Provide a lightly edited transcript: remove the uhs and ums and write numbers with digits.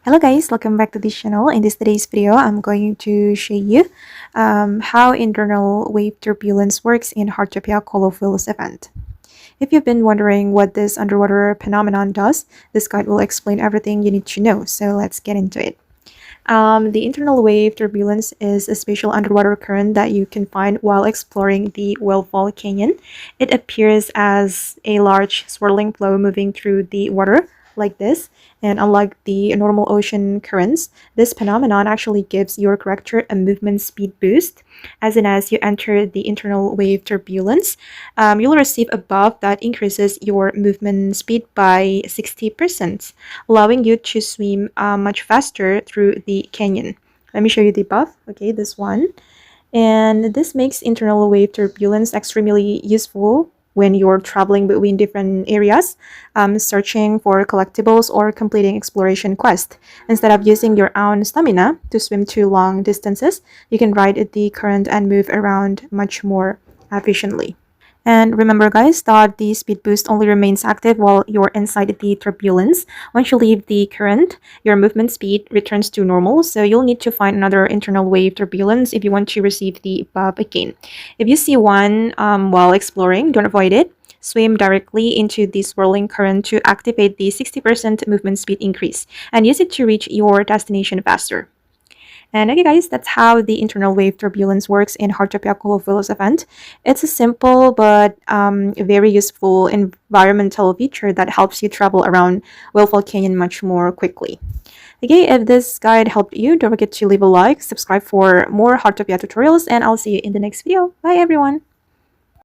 Hello guys, welcome back to this channel. In today's video, I'm going to show you how internal wave turbulence works in Heartopia collophilus event. If you've been wondering what this underwater phenomenon does, this guide will explain everything you need to know. So let's get into it. The internal wave turbulence is a special underwater current that you can find while exploring the Whalefall Canyon. It appears as a large swirling flow moving through the water like this, and unlike the normal ocean currents, this phenomenon actually gives your character a movement speed boost. As in, as you enter the internal wave turbulence, you'll receive a buff that increases your movement speed by 60%, allowing you to swim much faster through the canyon. Let me show you the buff. Okay, this one. And this makes internal wave turbulence extremely useful when you're traveling between different areas, searching for collectibles or completing exploration quests. Instead of using your own stamina to swim too long distances, you can ride the current and move around much more efficiently. And remember guys that the speed boost only remains active while you're inside the turbulence. Once you leave the current, your movement speed returns to normal, so you'll need to find another internal wave turbulence if you want to receive the buff again. If you see one while exploring, don't avoid it. Swim directly into the swirling current to activate the 60% movement speed increase and use it to reach your destination faster. And okay guys, that's how the internal wave turbulence works in Heartopia collophilus event. It's a simple but very useful environmental feature that helps you travel around Whalefall Canyon much more quickly. Okay, if this guide helped you, don't forget to leave a like, subscribe for more Heartopia tutorials, and I'll see you in the next video. Bye everyone!